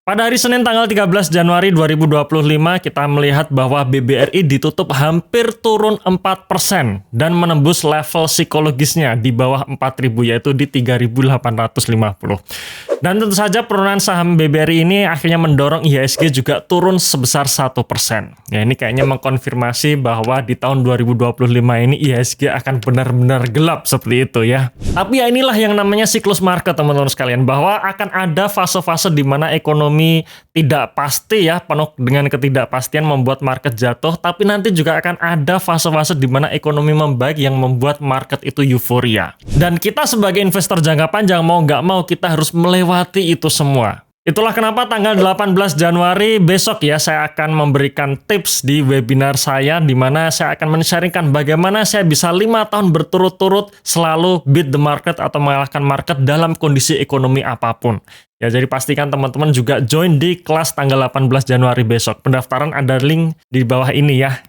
Pada hari Senin tanggal 13 Januari 2025, kita melihat bahwa BBRI ditutup hampir turun 4% dan menembus level psikologisnya di bawah 4.000, yaitu di 3.850. Dan tentu saja penurunan saham BBRI ini akhirnya mendorong IHSG juga turun sebesar 1%. Ya, ini kayaknya mengkonfirmasi bahwa di tahun 2025 ini IHSG akan benar-benar gelap seperti itu ya. Tapi ya inilah yang namanya siklus market, teman-teman sekalian, bahwa akan ada fase-fase di mana ekonomi tidak pasti ya, penuh dengan ketidakpastian membuat market jatuh, tapi nanti juga akan ada fase-fase di mana ekonomi membaik yang membuat market itu euforia. Dan kita sebagai investor jangka panjang mau nggak mau kita harus melewati itu semua. Itulah kenapa tanggal 18 Januari besok ya saya akan memberikan tips di webinar saya di mana saya akan men-sharingkan bagaimana saya bisa 5 tahun berturut-turut selalu beat the market atau mengalahkan market dalam kondisi ekonomi apapun. Ya, jadi pastikan teman-teman juga join di kelas tanggal 18 Januari besok. Pendaftaran ada link di bawah ini ya.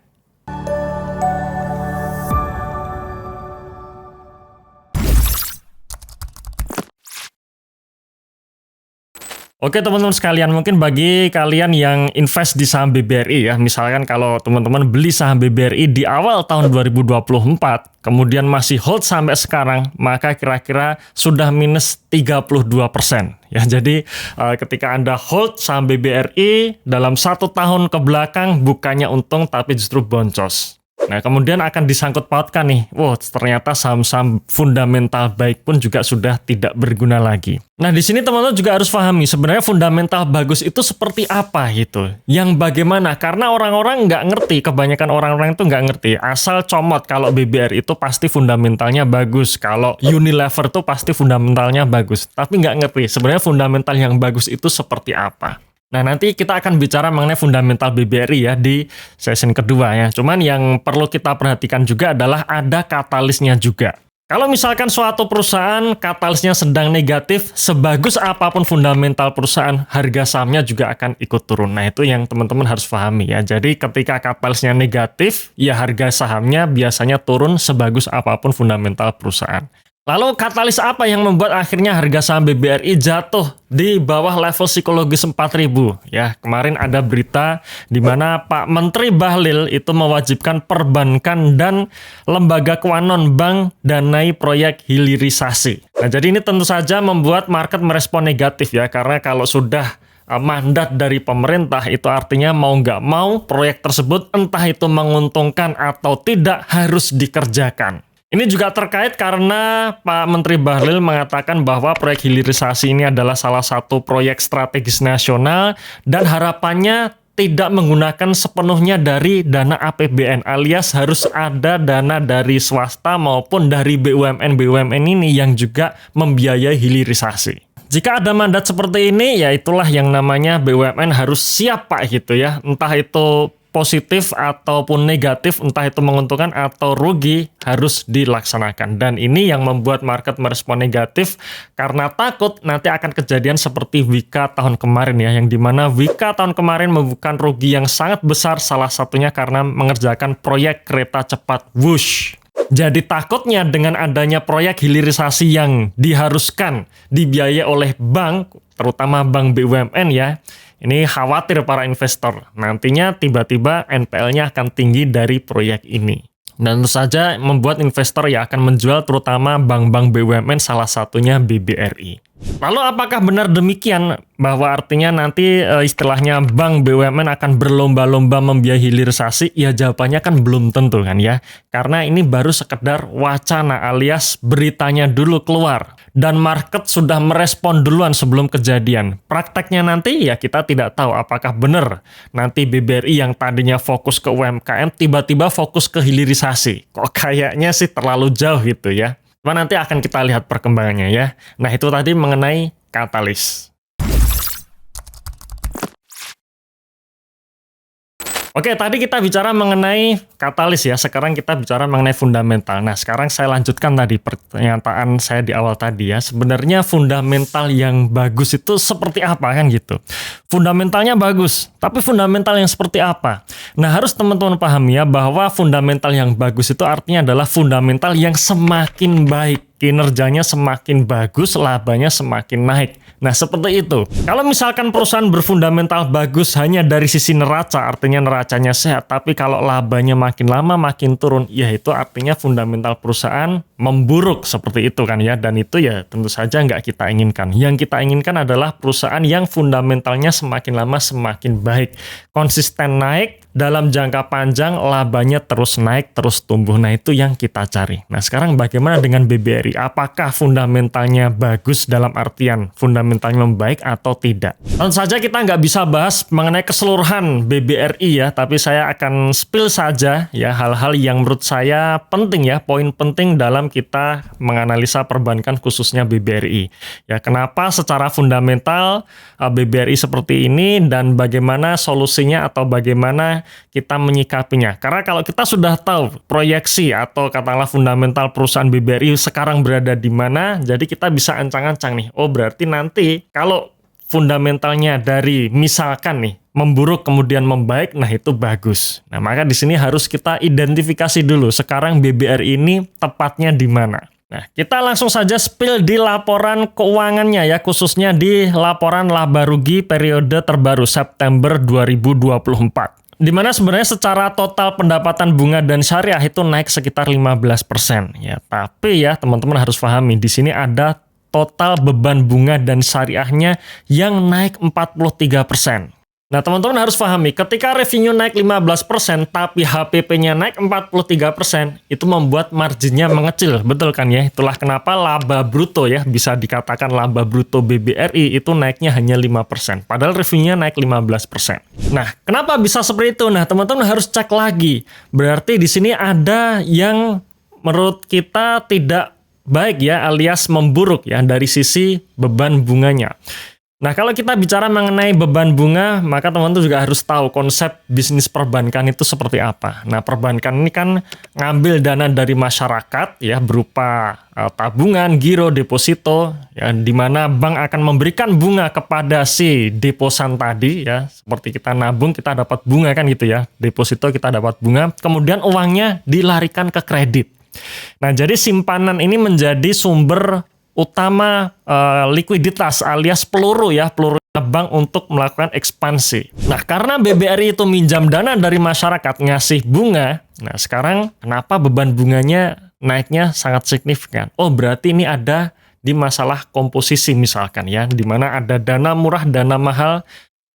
Oke teman-teman sekalian, mungkin bagi kalian yang invest di saham BBRI ya, misalkan kalau teman-teman beli saham BBRI di awal tahun 2024, kemudian masih hold sampai sekarang, maka kira-kira sudah minus 32%. Ya, jadi ketika Anda hold saham BBRI dalam 1 tahun ke belakang bukannya untung tapi justru boncos. Nah, kemudian akan disangkut pautkan nih, ternyata saham-saham fundamental baik pun juga sudah tidak berguna lagi. Nah, di sini teman-teman juga harus pahami sebenarnya fundamental bagus itu seperti apa gitu. Yang bagaimana, karena orang-orang nggak ngerti, kebanyakan orang-orang itu nggak ngerti. Asal comot kalau BBRI itu pasti fundamentalnya bagus, kalau Unilever itu pasti fundamentalnya bagus. Tapi nggak ngerti sebenarnya fundamental yang bagus itu seperti apa. Nah, nanti kita akan bicara mengenai fundamental BBRI ya di session kedua ya. Cuman yang perlu kita perhatikan juga adalah ada katalisnya juga. Kalau misalkan suatu perusahaan katalisnya sedang negatif, sebagus apapun fundamental perusahaan, harga sahamnya juga akan ikut turun. Nah, itu yang teman-teman harus pahami ya. Jadi ketika katalisnya negatif, ya harga sahamnya biasanya turun sebagus apapun fundamental perusahaan. Lalu katalis apa yang membuat akhirnya harga saham BBRI jatuh di bawah level psikologis 4.000? Ya, kemarin ada berita di mana Pak Menteri Bahlil itu mewajibkan perbankan dan lembaga keuangan bank danai proyek hilirisasi. Nah, jadi ini tentu saja membuat market merespon negatif ya, karena kalau sudah mandat dari pemerintah itu artinya mau nggak mau proyek tersebut entah itu menguntungkan atau tidak harus dikerjakan. Ini juga terkait karena Pak Menteri Bahlil mengatakan bahwa proyek hilirisasi ini adalah salah satu proyek strategis nasional dan harapannya tidak menggunakan sepenuhnya dari dana APBN, alias harus ada dana dari swasta maupun dari BUMN ini yang juga membiayai hilirisasi. Jika ada mandat seperti ini, ya itulah yang namanya BUMN harus siap Pak gitu ya, entah itu positif ataupun negatif, entah itu menguntungkan atau rugi, harus dilaksanakan. Dan ini yang membuat market merespon negatif karena takut nanti akan kejadian seperti Wika tahun kemarin ya, yang dimana Wika tahun kemarin membukukan rugi yang sangat besar, salah satunya karena mengerjakan proyek kereta cepat Wush. Jadi takutnya dengan adanya proyek hilirisasi yang diharuskan dibiayai oleh bank, terutama bank BUMN ya, ini khawatir para investor, nantinya tiba-tiba NPL-nya akan tinggi dari proyek ini. Dan tentu saja membuat investor ya akan menjual terutama bank-bank BUMN, salah satunya BBRI. Lalu apakah benar demikian bahwa artinya nanti istilahnya bank BUMN akan berlomba-lomba membiayai hilirisasi? Ya jawabannya kan belum tentu kan ya. Karena ini baru sekedar wacana alias beritanya dulu keluar. Dan market sudah merespon duluan sebelum kejadian. Prakteknya nanti ya kita tidak tahu apakah benar nanti BBRI yang tadinya fokus ke UMKM tiba-tiba fokus ke hilirisasi. Kok kayaknya sih terlalu jauh gitu ya. Cuma nanti akan kita lihat perkembangannya ya. Nah, itu tadi mengenai katalis. Oke, tadi kita bicara mengenai katalis ya, sekarang kita bicara mengenai fundamental. Nah, sekarang saya lanjutkan tadi pernyataan saya di awal tadi ya. Sebenarnya fundamental yang bagus itu seperti apa kan gitu. Fundamentalnya bagus, tapi fundamental yang seperti apa? Nah, harus teman-teman pahami ya bahwa fundamental yang bagus itu artinya adalah fundamental yang semakin baik. kinerjanya semakin bagus, labanya semakin naik. Nah, seperti itu. Kalau misalkan perusahaan berfundamental bagus hanya dari sisi neraca, artinya neracanya sehat, tapi kalau labanya makin lama makin turun, ya itu artinya fundamental perusahaan memburuk, seperti itu kan ya. Dan itu ya tentu saja nggak kita inginkan. Yang kita inginkan adalah perusahaan yang fundamentalnya semakin lama semakin baik, konsisten naik, dalam jangka panjang labanya terus naik, terus tumbuh. Nah, itu yang kita cari. Nah, sekarang bagaimana dengan BBRI? Apakah fundamentalnya bagus dalam artian fundamentalnya membaik atau tidak? Tentu saja kita nggak bisa bahas mengenai keseluruhan BBRI ya, tapi saya akan spill saja ya hal-hal yang menurut saya penting ya, poin penting dalam kita menganalisa perbankan khususnya BBRI. Ya, kenapa secara fundamental BBRI seperti ini dan bagaimana solusinya atau bagaimana kita menyikapinya. Karena kalau kita sudah tahu proyeksi atau katakanlah fundamental perusahaan BBRI sekarang berada di mana, jadi kita bisa ancang-ancang nih. Oh, berarti nanti kalau fundamentalnya dari misalkan nih memburuk kemudian membaik, nah itu bagus. Nah, maka di sini harus kita identifikasi dulu sekarang BBRI ini tepatnya di mana. Nah, kita langsung saja spill di laporan keuangannya ya, khususnya di laporan laba rugi periode terbaru September 2024. Di mana sebenarnya secara total pendapatan bunga dan syariah itu naik sekitar 15% ya. Tapi ya teman-teman harus pahami di sini ada total beban bunga dan syariahnya yang naik 43%. Nah, teman-teman harus pahami, ketika revenue naik 15%, tapi HPP-nya naik 43%, itu membuat marginnya mengecil, betul kan ya? Itulah kenapa laba bruto ya, bisa dikatakan laba bruto BBRI itu naiknya hanya 5%, padahal revenue-nya naik 15%. Nah, kenapa bisa seperti itu? Nah, teman-teman harus cek lagi. Berarti di sini ada yang menurut kita tidak baik ya, alias memburuk ya, dari sisi beban bunganya. Nah, kalau kita bicara mengenai beban bunga, maka teman-teman juga harus tahu konsep bisnis perbankan itu seperti apa. Nah, perbankan ini kan ngambil dana dari masyarakat ya berupa tabungan, giro, deposito ya, di mana bank akan memberikan bunga kepada si deposan tadi ya. Seperti kita nabung kita dapat bunga kan gitu ya. Deposito kita dapat bunga, kemudian uangnya dilarikan ke kredit. Nah, jadi simpanan ini menjadi sumber utama likuiditas alias peluru bank untuk melakukan ekspansi. Nah, karena BBRI itu minjam dana dari masyarakat ngasih bunga, nah sekarang kenapa beban bunganya naiknya sangat signifikan? Oh, berarti ini ada di masalah komposisi misalkan ya, di mana ada dana murah, dana mahal,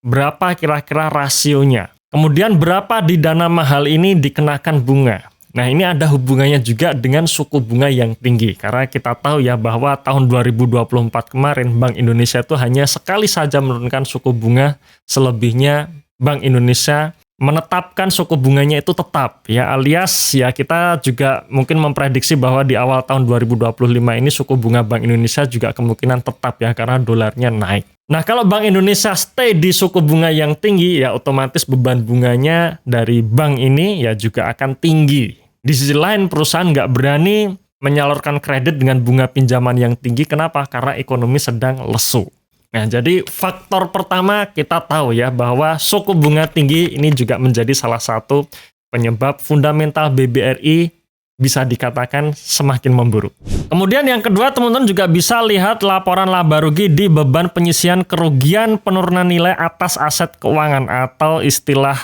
berapa kira-kira rasionya. Kemudian berapa di dana mahal ini dikenakan bunga. Nah, ini ada hubungannya juga dengan suku bunga yang tinggi. Karena kita tahu ya bahwa tahun 2024 kemarin Bank Indonesia itu hanya sekali saja menurunkan suku bunga, selebihnya Bank Indonesia menetapkan suku bunganya itu tetap ya, alias ya kita juga mungkin memprediksi bahwa di awal tahun 2025 ini suku bunga Bank Indonesia juga kemungkinan tetap ya karena dolarnya naik. Nah, kalau Bank Indonesia stay di suku bunga yang tinggi ya otomatis beban bunganya dari bank ini ya juga akan tinggi. Di sisi lain perusahaan nggak berani menyalurkan kredit dengan bunga pinjaman yang tinggi. Kenapa? Karena ekonomi sedang lesu. Nah, jadi faktor pertama kita tahu ya bahwa suku bunga tinggi ini juga menjadi salah satu penyebab fundamental BBRI bisa dikatakan semakin memburuk. Kemudian yang kedua, teman-teman juga bisa lihat laporan laba rugi di beban penyisian kerugian penurunan nilai atas aset keuangan atau istilah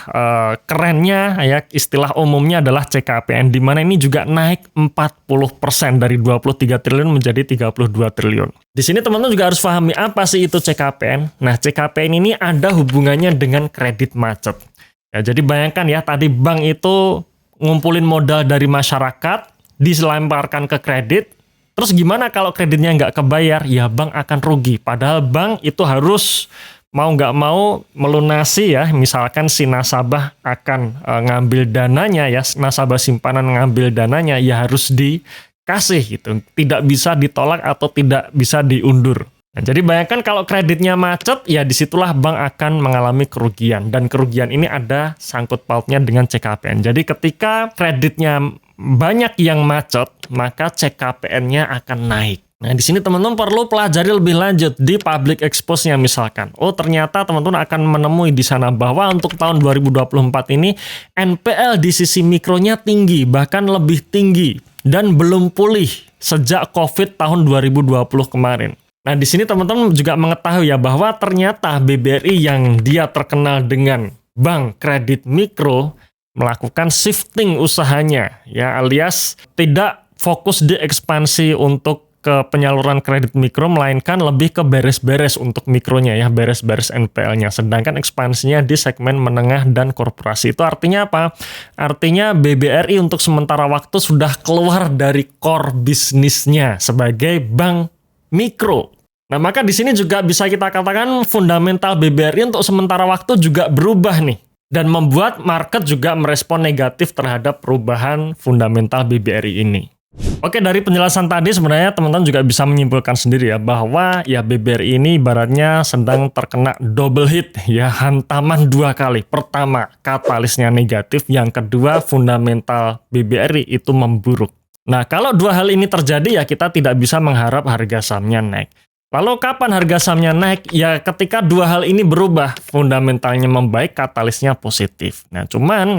kerennya ya, istilah umumnya adalah CKPN, di mana ini juga naik 40% dari 23 triliun menjadi 32 triliun. Di sini teman-teman juga harus pahami apa sih itu CKPN. Nah, CKPN ini ada hubungannya dengan kredit macet. Ya, jadi bayangkan ya, tadi bank itu ngumpulin modal dari masyarakat, diselemparkan ke kredit, terus gimana kalau kreditnya nggak kebayar? Ya bank akan rugi, padahal bank itu harus mau nggak mau melunasi ya, misalkan si nasabah akan ngambil dananya ya, nasabah simpanan ngambil dananya, ya harus dikasih gitu, tidak bisa ditolak atau tidak bisa diundur. Nah, jadi bayangkan kalau kreditnya macet, ya disitulah bank akan mengalami kerugian. Dan kerugian ini ada sangkut pautnya dengan CKPN. Jadi ketika kreditnya banyak yang macet, maka CKPN-nya akan naik. Nah, di sini teman-teman perlu pelajari lebih lanjut di public expose-nya misalkan. Oh, ternyata teman-teman akan menemui di sana bahwa untuk tahun 2024 ini NPL di sisi mikronya tinggi, bahkan lebih tinggi dan belum pulih sejak Covid tahun 2020 kemarin. Nah, di sini teman-teman juga mengetahui ya bahwa ternyata BBRI yang dia terkenal dengan bank kredit mikro melakukan shifting usahanya ya, alias tidak fokus di ekspansi untuk ke penyaluran kredit mikro, melainkan lebih ke beres-beres untuk mikronya ya, beres-beres NPL-nya. Sedangkan ekspansinya di segmen menengah dan korporasi. Itu artinya apa? Artinya BBRI untuk sementara waktu sudah keluar dari core bisnisnya sebagai bank mikro. Nah, maka di sini juga bisa kita katakan fundamental BBRI untuk sementara waktu juga berubah nih. Dan membuat market juga merespon negatif terhadap perubahan fundamental BBRI ini. Oke, dari penjelasan tadi sebenarnya teman-teman juga bisa menyimpulkan sendiri ya bahwa ya BBRI ini ibaratnya sedang terkena double hit ya, hantaman dua kali. Pertama, katalisnya negatif, yang kedua fundamental BBRI itu memburuk. Nah, kalau dua hal ini terjadi ya kita tidak bisa mengharap harga sahamnya naik. Lalu kapan harga sahamnya naik? Ya ketika dua hal ini berubah, fundamentalnya membaik, katalisnya positif. Nah, cuman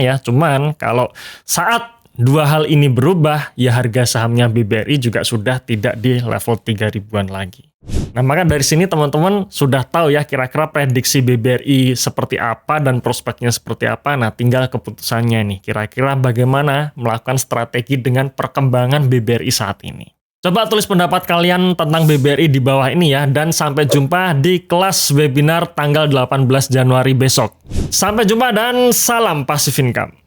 kalau saat dua hal ini berubah, ya harga sahamnya BBRI juga sudah tidak di level 3.000-an lagi. Nah, maka dari sini teman-teman sudah tahu ya kira-kira prediksi BBRI seperti apa dan prospeknya seperti apa. Nah, tinggal keputusannya nih, kira-kira bagaimana melakukan strategi dengan perkembangan BBRI saat ini. Coba tulis pendapat kalian tentang BBRI di bawah ini ya, dan sampai jumpa di kelas webinar tanggal 18 Januari besok. Sampai jumpa dan salam Passive Income.